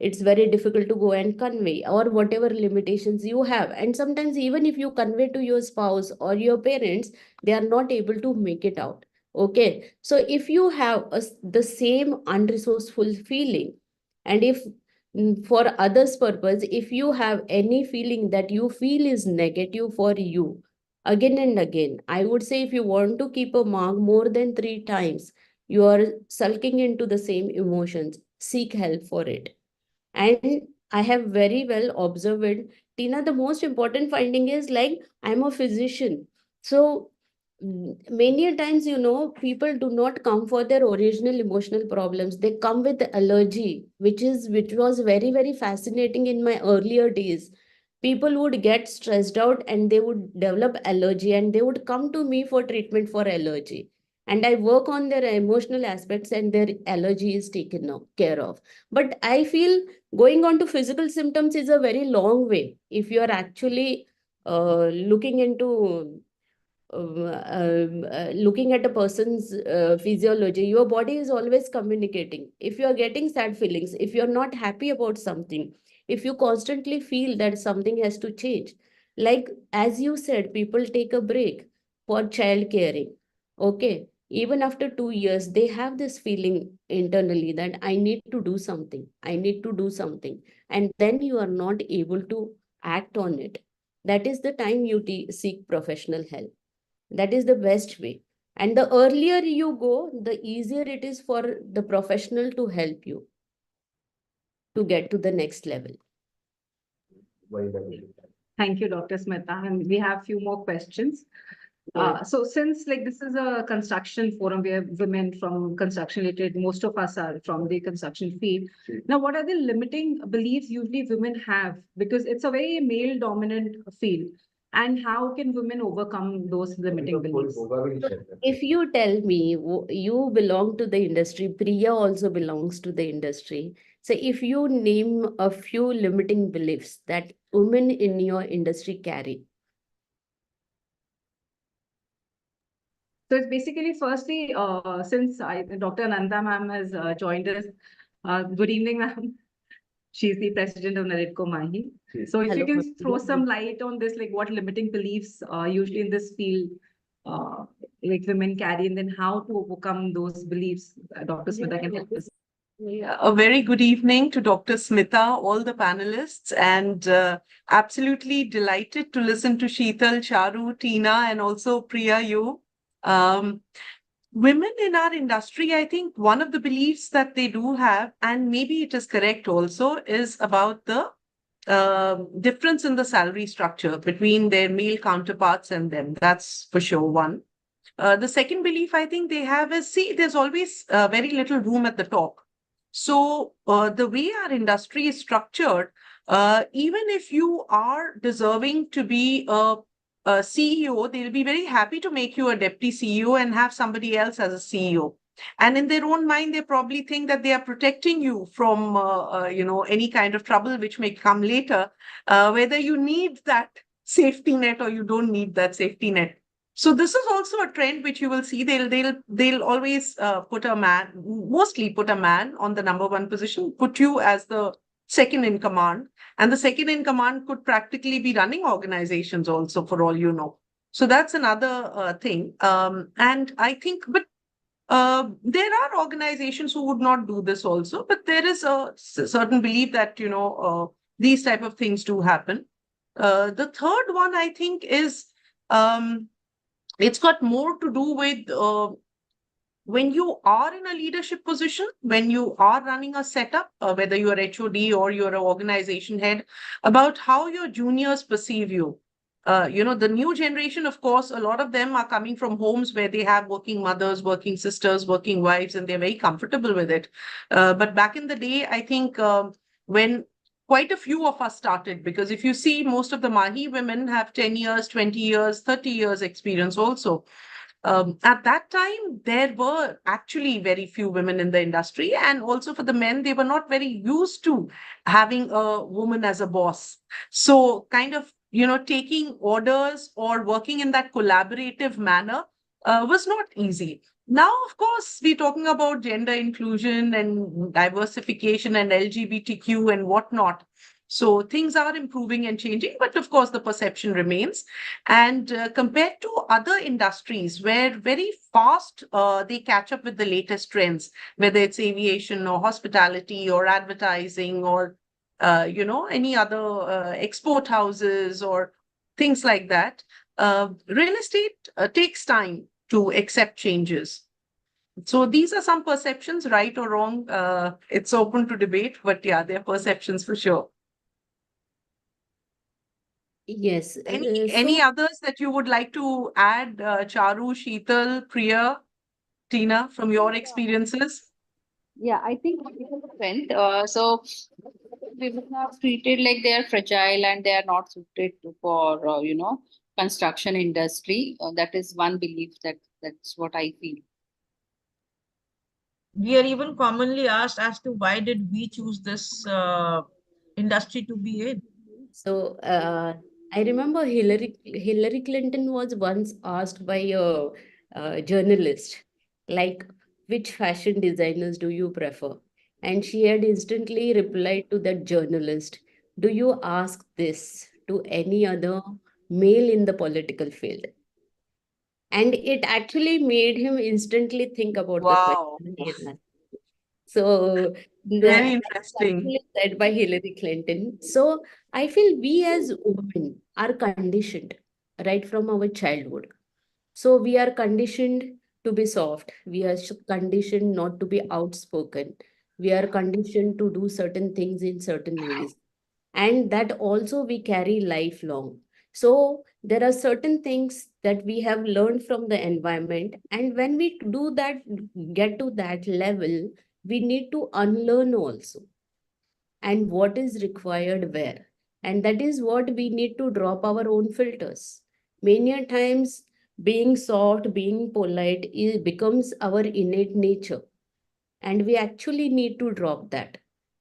it's very difficult to go and convey, or whatever limitations you have. And sometimes even if you convey to your spouse or your parents, they are not able to make it out. Okay. So if you have the same unresourceful feeling, and if for others purpose, if you have any feeling that you feel is negative for you, again and again. I would say if you want to keep a mark more than 3 times, you are sulking into the same emotions. Seek help for it. And I have very well observed it. Tina, the most important finding is like I'm a physician. So many a times, people do not come for their original emotional problems. They come with allergy, which was very, very fascinating in my earlier days. People would get stressed out and they would develop allergy and they would come to me for treatment for allergy. And I work on their emotional aspects and their allergy is taken care of. But I feel going on to physical symptoms is a very long way. If you are actually looking into looking at a person's physiology, your body is always communicating. If you are getting sad feelings, if you are not happy about something, if you constantly feel that something has to change, like as you said, people take a break for child caring. Okay, even after 2 years, they have this feeling internally that I need to do something, I need to do something, and then you are not able to act on it. That is the time you seek professional help. That is the best way. And the earlier you go, the easier it is for the professional to help you to get to the next level.
Thank you, Dr. Smita. And we have a few more questions. So since like this is a construction forum where women from construction related, most of us are from the construction field. Now, what are the limiting beliefs usually women have? Because it's a very male dominant field. And how can women overcome those limiting beliefs?
If you tell me you belong to the industry, Priya also belongs to the industry. So if you name a few limiting beliefs that women in your industry carry.
So it's basically, firstly, since Dr. Nanda ma'am has joined us. Good evening, ma'am. She's the president of NAREDCO Mahi. So if you
Hello.
can throw some light on this, like what limiting beliefs usually in this field, like women carry, and then how to overcome those beliefs, Dr. Smita can help us.
Yeah, a very good evening to Dr. Smita, all the panelists, and absolutely delighted to listen to Sheetal, Charu, Tina, and also Priya, you. Women in our industry, I think one of the beliefs that they do have, and maybe it is correct also, is about the difference in the salary structure between their male counterparts and them. That's for sure one. The second belief I think they have is, see, there's always very little room at the top. So the way our industry is structured, even if you are deserving to be a CEO, they'll be very happy to make you a deputy CEO and have somebody else as a CEO. And in their own mind, they probably think that they are protecting you from, any kind of trouble which may come later, whether you need that safety net or you don't need that safety net. So this is also a trend which you will see. They'll always mostly put a man on the number one position, put you as the second in command, and the second in command could practically be running organizations also, for all you know. So that's another thing. And I think, but there are organizations who would not do this also, but there is a certain belief that these type of things do happen. The third one I think is. It's got more to do with when you are in a leadership position, when you are running a setup, whether you're HOD or you're an organization head, about how your juniors perceive you. The new generation, of course, a lot of them are coming from homes where they have working mothers, working sisters, working wives, and they're very comfortable with it. But back in the day, I think when quite a few of us started, because if you see, most of the Mahi women have 10 years, 20 years, 30 years experience also. At that time, there were actually very few women in the industry. And also for the men, they were not very used to having a woman as a boss. So kind of, taking orders or working in that collaborative manner was not easy. Now, of course, we're talking about gender inclusion and diversification and LGBTQ and whatnot. So things are improving and changing, but of course, the perception remains. And compared to other industries where very fast they catch up with the latest trends, whether it's aviation or hospitality or advertising or, any other export houses or things like that, real estate takes time to accept changes. So these are some perceptions, right or wrong. It's open to debate, but yeah, they're perceptions for sure.
Yes.
Any others that you would like to add, Charu, Sheetal, Priya, Tina, from your experiences?
Yeah, I think so women are treated like they are fragile and they are not suited for construction industry. That is one belief that's what I feel.
We are even commonly asked as to why did we choose this industry to be in.
So I remember Hillary Clinton was once asked by a journalist, like, which fashion designers do you prefer? And she had instantly replied to that journalist, do you ask this to any other male in the political field? And it actually made him instantly think about the
Wow,
question he asked. So
very
that's
interesting.
actually said by Hillary Clinton. So I feel we as women are conditioned right from our childhood. So we are conditioned to be soft. We are conditioned not to be outspoken. We are conditioned to do certain things in certain ways. And that also we carry lifelong. So there are certain things that we have learned from the environment. And when we do that, get to that level, we need to unlearn also. And what is required where. And that is what we need to drop our own filters. Many a times, being soft, being polite becomes our innate nature. And we actually need to drop that.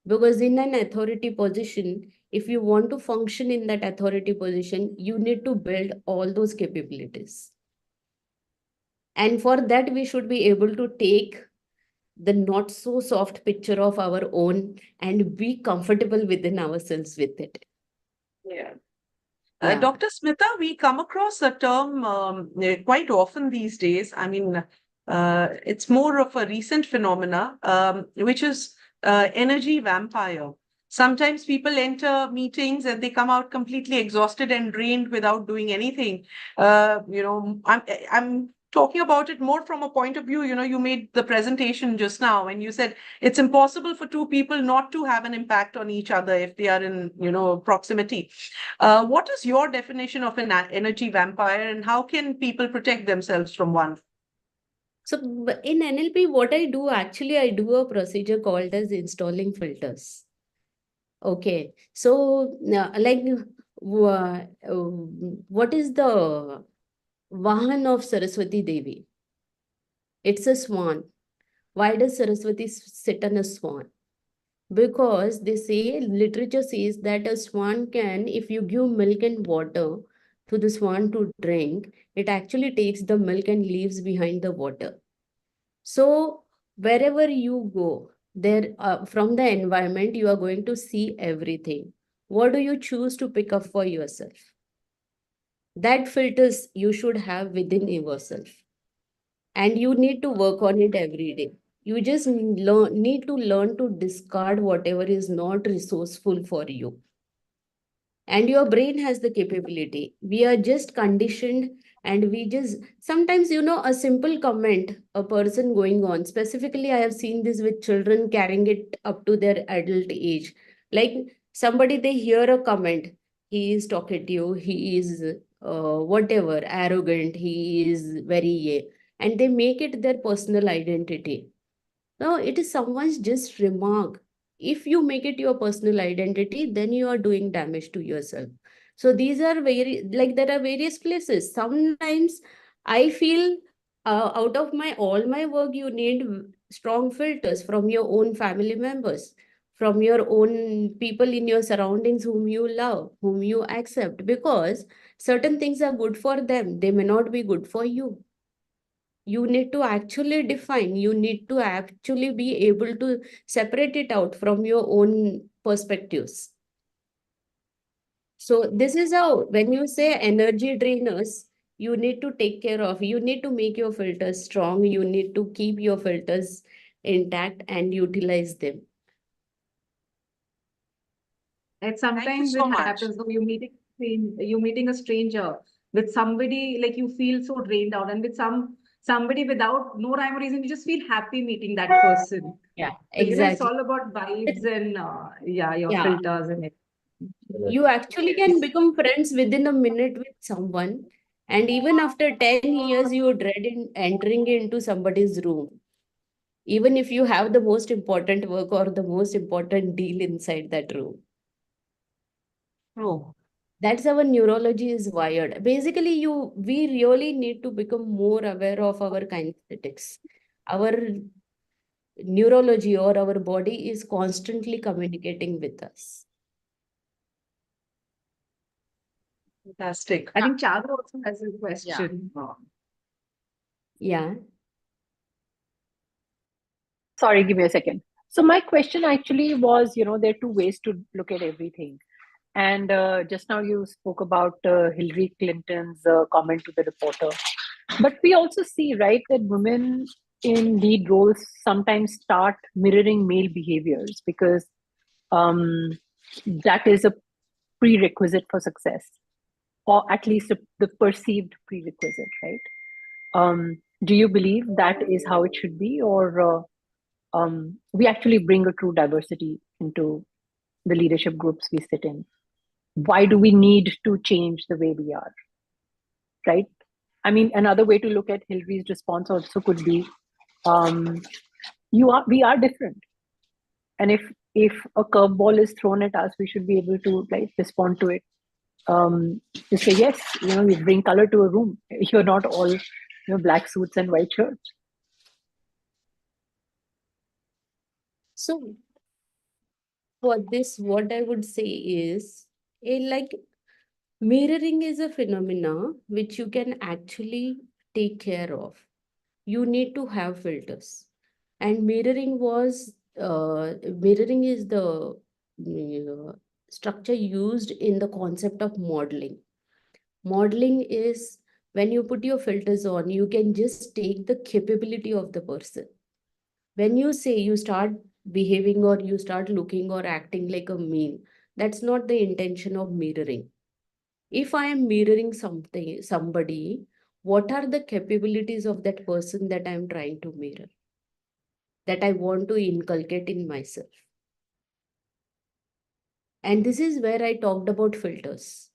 Because in an authority position, if you want to function in that authority position, you need to build all those capabilities. And for that, we should be able to take the not so soft picture of our own and be comfortable within ourselves with it.
Yeah.
Yeah.
Dr. Smita, we come across a term quite often these days. I mean, it's more of a recent phenomena, which is energy vampire. Sometimes people enter meetings and they come out completely exhausted and drained without doing anything. I'm talking about it more from a point of view. You made the presentation just now and you said it's impossible for two people not to have an impact on each other if they are in, proximity. What is your definition of an energy vampire and how can people protect themselves from one?
So in NLP, what I do, actually, I do a procedure called as installing filters. Okay. So what is the Vahan of Saraswati Devi? It's a swan. Why does Saraswati sit on a swan? Because they say, literature says that a swan can, if you give milk and water to the swan to drink, it actually takes the milk and leaves behind the water. So wherever you go, there from the environment, you are going to see everything. What do you choose to pick up for yourself? That filters you should have within yourself. And you need to work on it every day. You just need to learn to discard whatever is not resourceful for you. And your brain has the capability. We are just conditioned, and we just sometimes, a simple comment, a person going on. Specifically, I have seen this with children carrying it up to their adult age. Like somebody, they hear a comment, he is talkative, he is whatever, arrogant, he is very, and they make it their personal identity. No, it is someone's just remark. If you make it your personal identity, then you are doing damage to yourself. So these are there are various places. Sometimes I feel out of all my work, you need strong filters from your own family members, from your own people in your surroundings whom you love, whom you accept, because certain things are good for them. They may not be good for you. You need to actually define, you need to actually be able to separate it out from your own perspectives. So this is how, when you say energy drainers, you need to take care of, you need to make your filters strong, you need to keep your filters intact and utilize them.
And sometimes
so
it
much.
happens, though, you're meeting a stranger With somebody, like, you feel so drained out, and with somebody without no rhyme or reason, you just feel happy meeting that person.
Yeah,
So, it's
exactly.
all about vibes and your
Yeah.
filters and it.
You actually can become friends within a minute with someone, and even after 10 years, you dread entering into somebody's room, even if you have the most important work or the most important deal inside that room.
True.
That's how our neurology is wired. Basically, we really need to become more aware of our kinesthetics. Our neurology or our body is constantly communicating with us.
Fantastic.
I think Chadha also has a question.
Yeah.
Sorry, give me a second. So my question actually was, there are two ways to look at everything. And just now you spoke about Hillary Clinton's comment to the reporter. But we also see, right, that women in lead roles sometimes start mirroring male behaviors because that is a prerequisite for success, or at least the perceived prerequisite, right? Do you believe that is how it should be, or we actually bring a true diversity into the leadership groups we sit in? Why do we need to change the way we are, right? I mean, another way to look at Hillary's response also could be, we are different, and if a curveball is thrown at us, we should be able to like respond to it. To say yes, we bring color to a room. You're not all black suits and white shirts.
So for this, what I would say is, like, mirroring is a phenomena which you can actually take care of. You need to have filters. And mirroring is the structure used in the concept of modeling. Modeling is when you put your filters on, you can just take the capability of the person. When you say you start behaving or you start looking or acting like a meme, that's not the intention of mirroring. If I am mirroring somebody, what are the capabilities of that person that I am trying to mirror, that I want to inculcate in myself? And this is where I talked about filters.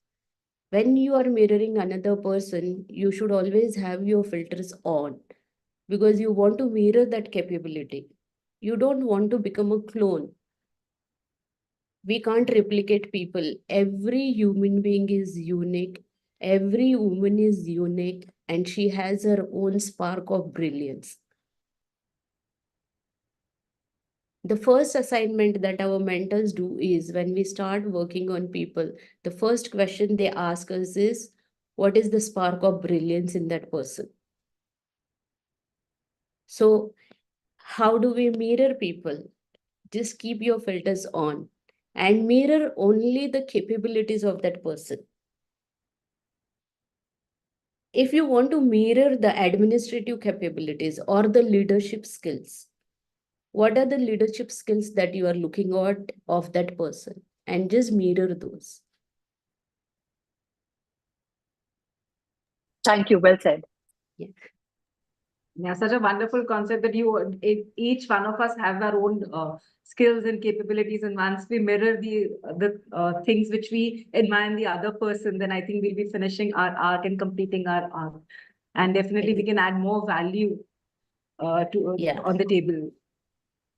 When you are mirroring another person, you should always have your filters on because you want to mirror that capability. You don't want to become a clone. We can't replicate people. Every human being is unique. Every woman is unique, and she has her own spark of brilliance. The first assignment that our mentors do is when we start working on people, the first question they ask us is, what is the spark of brilliance in that person? So, how do we mirror people? Just keep your filters on and mirror only the capabilities of that person. If you want to mirror the administrative capabilities or the leadership skills, what are the leadership skills that you are looking at of that person? And just mirror those.
Thank you. Well said.
Yeah.
Yeah, such a wonderful concept that each one of us have our own skills and capabilities, and once we mirror the things which we admire in the other person, then I think we'll be finishing our arc and completing our arc, and definitely we can add more value
Yeah.
on the table.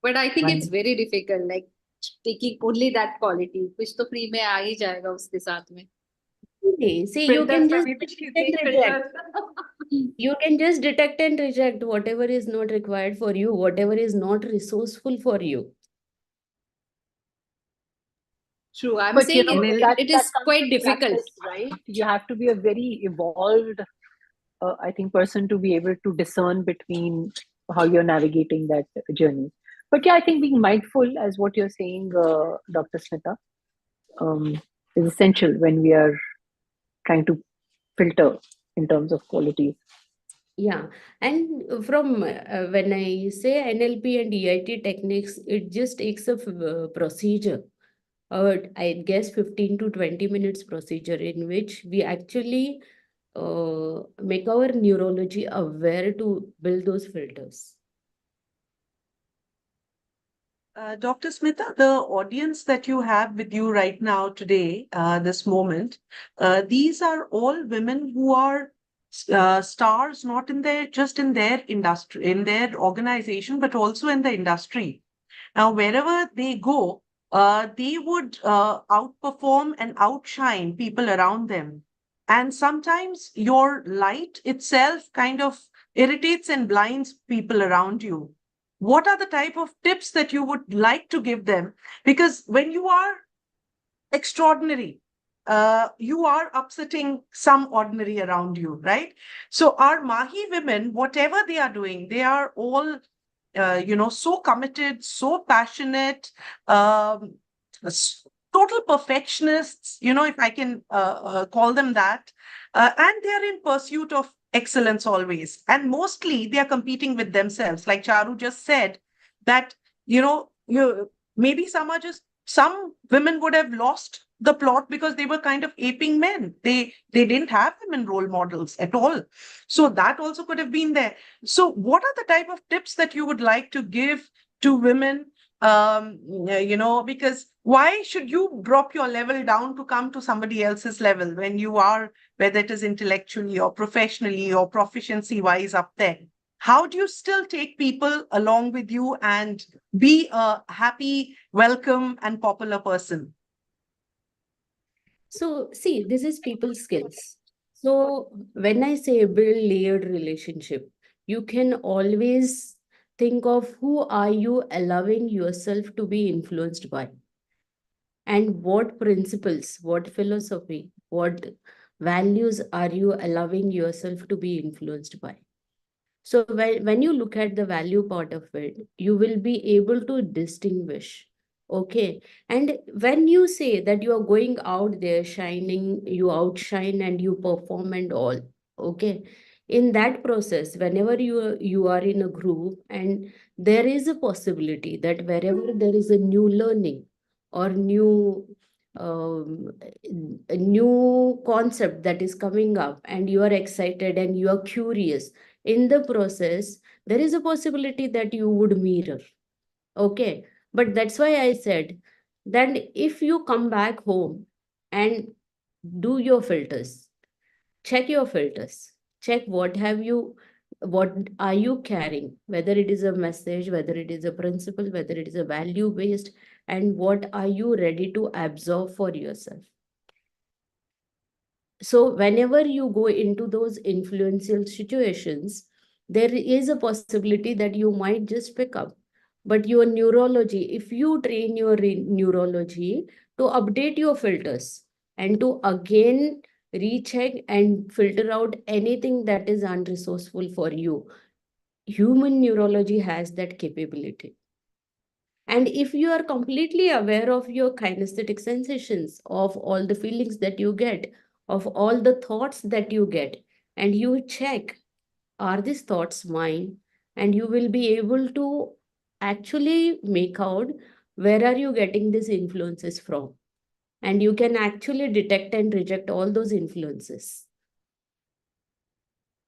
But I think it's
Wonderful.
very difficult, like taking only that quality. कुछ तो free में आ ही जाएगा उसके साथ में.
See, you can just
Filters,
detect and reject. You can just detect and reject whatever is not required for you, whatever is not resourceful for you.
True. I'm
But
saying it is
comes
quite
with
difficult.
practice, right? You have to be a very evolved, I think, person to be able to discern between how you're navigating that journey. But yeah, I think being mindful, as what you're saying, Dr. Smita, is essential when we are trying to filter in terms of qualities.
Yeah, and from when I say NLP and EIT techniques, it just takes a procedure, I guess 15 to 20 minutes procedure in which we actually make our neurology aware to build those filters?
Dr. Smita, the audience that you have with you right now today, this moment, these are all women who are stars, not in their just in their industry, in their organization, but also in the industry. Now, wherever they go, they would outperform and outshine people around them. And sometimes your light itself kind of irritates and blinds people around you. What are the type of tips that you would like to give them? Because when you are extraordinary, you are upsetting some ordinary around you, right? So our Mahi women, whatever they are doing, they are all so committed, so passionate, um, total perfectionists, if I can call them that. And they are in pursuit of excellence always. And mostly they are competing with themselves. Like Charu just said, that, maybe some women would have lost the plot because they were kind of aping men. They didn't have women role models at all. So that also could have been there. So, what are the type of tips that you would like to give to women? Because why should you drop your level down to come to somebody else's level when you are, whether it is intellectually or professionally or proficiency wise, up there? How do you still take people along with you and be a happy, welcome, and popular person?
So, see, this is people skills. So, when I say build layered relationship, you can always think of who are you allowing yourself to be influenced by, and what principles, what philosophy, what values are you allowing yourself to be influenced by. So when you look at the value part of it, you will be able to distinguish. Okay. And when you say that you are going out there shining, you outshine and you perform and all, okay. In that process, whenever you are in a group, and there is a possibility that wherever there is a new learning or um, a new concept that is coming up, and you are excited and you are curious, in the process there is a possibility that you would mirror. Okay. But that's why I said that if you come back home and do your filters, check your filters, check what are you carrying, whether it is a message, whether it is a principle, whether it is a value based, and what are you ready to absorb for yourself. So whenever you go into those influential situations, there is a possibility that you might just pick up. But your neurology, if you train your neurology to update your filters and to again recheck and filter out anything that is unresourceful for you, human neurology has that capability. And if you are completely aware of your kinesthetic sensations, of all the feelings that you get, of all the thoughts that you get, and you check, are these thoughts mine? And you will be able to actually make out where are you getting these influences from. And you can actually detect and reject all those influences.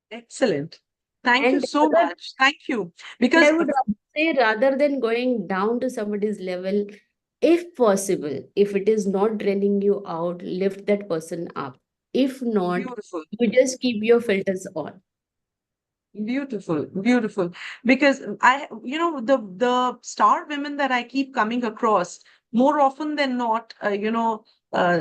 Excellent. Thank you
And
so much. Thank you. Because
I would say, rather than going down to somebody's level, if possible, if it is not draining you out, lift that person up. If not,
beautiful.
you just keep your filters on.
Beautiful, beautiful. Because the star women that I keep coming across, more often than not,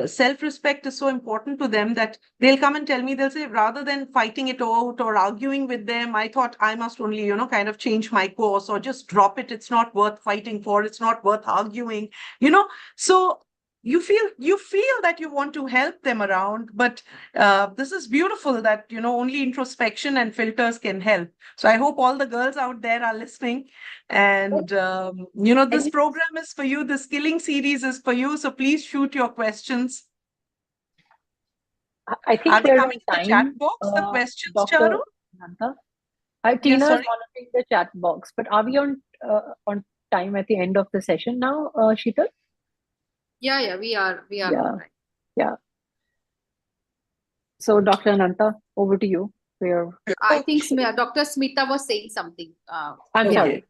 self-respect is so important to them that they'll come and tell me, they'll say, rather than fighting it out or arguing with them, I thought I must only, kind of change my course or just drop it. It's not worth fighting for. It's not worth arguing, So you feel that you want to help them around, but this is beautiful that only introspection and filters can help. So I hope all the girls out there are listening, and this program is for you, the skilling series is for you, so please shoot your questions.
I think
Are they
we're
coming
on
in the chat
time,
box, the questions,
Dr.
Charu?
Nanda.
Yes,
Tina is
sorry.
monitoring the chat box, but are we on time at the end of the session now, Sheetal?
Yeah, we are
Yeah.
on time.
Yeah. So, Dr. Ananta, over to you.
I think Dr. Smita was saying something.
I'm
Okay.
sorry.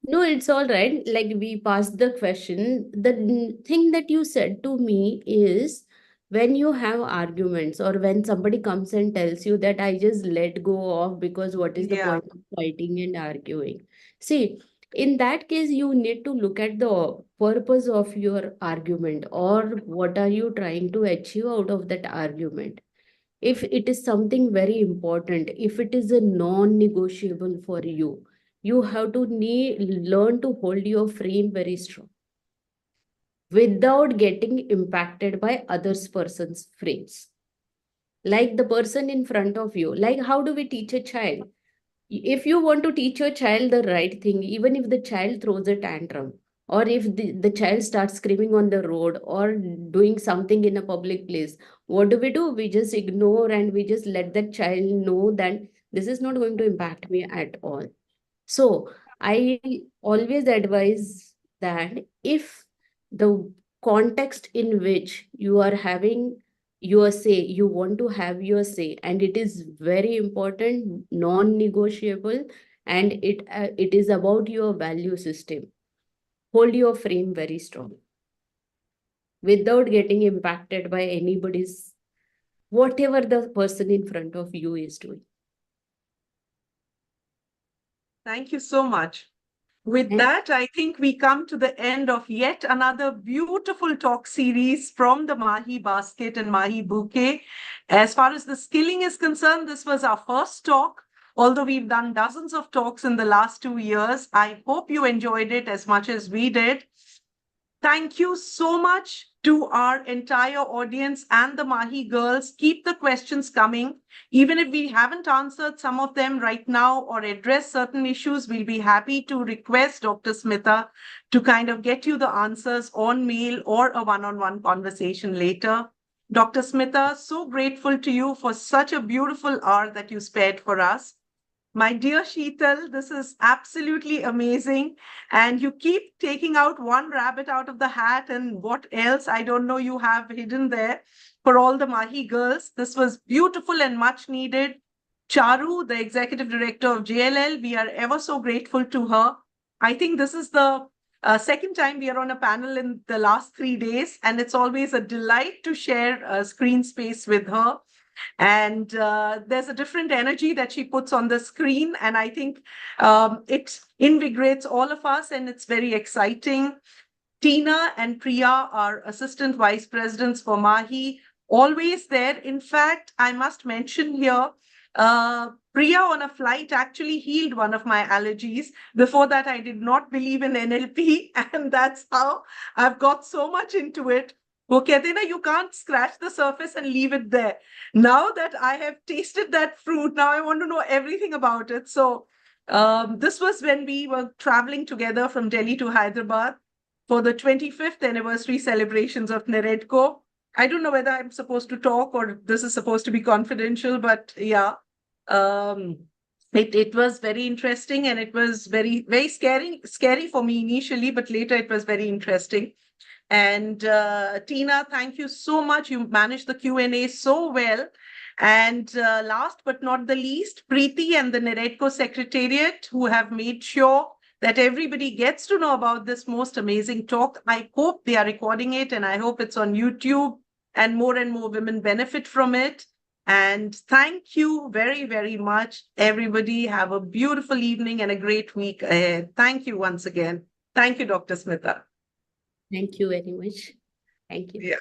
No, it's all right. Like we passed the question. The thing that you said to me is when you have arguments or when somebody comes and tells you that I just let go of because what is the
Yeah.
point of fighting and arguing? See, in that case, you need to look at the purpose of your argument or what are you trying to achieve out of that argument. If it is something very important, if it is a non-negotiable for you, you have to learn to hold your frame very strong without getting impacted by others person's frames. Like the person in front of you, like how do we teach a child? If you want to teach your child the right thing, even if the child throws a tantrum, or if the child starts screaming on the road or doing something in a public place, what do? We just ignore and we just let that child know that this is not going to impact me at all. So I always advise that if the context in which you are having your say, you want to have your say, and it is very important, non-negotiable, and it is about your value system. Hold your frame very strong without getting impacted by anybody's whatever the person in front of you is doing.
Thank you so much. With
And
that, I think we come to the end of yet another beautiful talk series from the Mahi Basket and Mahi Bouquet. As far as the skilling is concerned, this was our first talk. Although we've done dozens of talks in the last 2 years, I hope you enjoyed it as much as we did. Thank you so much to our entire audience and the Mahi girls. Keep the questions coming. Even if we haven't answered some of them right now or addressed certain issues, we'll be happy to request Dr. Smita to kind of get you the answers on mail or a one-on-one conversation later. Dr. Smita, so grateful to you for such a beautiful hour that you spared for us. My dear Sheetal, this is absolutely amazing. And you keep taking out one rabbit out of the hat, and what else I don't know you have hidden there for all the Mahi girls. This was beautiful and much needed. Charu, the executive director of JLL, we are ever so grateful to her. I think this is the second time we are on a panel in the last 3 days, and it's always a delight to share screen space with her. And there's a different energy that she puts on the screen. And I think it invigorates all of us, and it's very exciting. Tina and Priya are assistant vice presidents for Mahi, always there. In fact, I must mention here, Priya on a flight actually healed one of my allergies. Before that, I did not believe in NLP, and that's how I've got so much into it. You can't scratch the surface and leave it there. Now that I have tasted that fruit, now I want to know everything about it. So this was when we were traveling together from Delhi to Hyderabad for the 25th anniversary celebrations of NAREDCO. I don't know whether I'm supposed to talk or this is supposed to be confidential, but yeah, it was very interesting, and it was very, very scary for me initially, but later it was very interesting. And Tina, thank you so much. You managed the Q&A so well. And last but not the least, Preeti and the NAREDCO Secretariat, who have made sure that everybody gets to know about this most amazing talk. I hope they are recording it, and I hope it's on YouTube and more women benefit from it. And thank you very, very much, everybody. Have a beautiful evening and a great week ahead. Thank you once again. Thank you, Dr. Smita.
thank you very much. Thank you.
Yeah.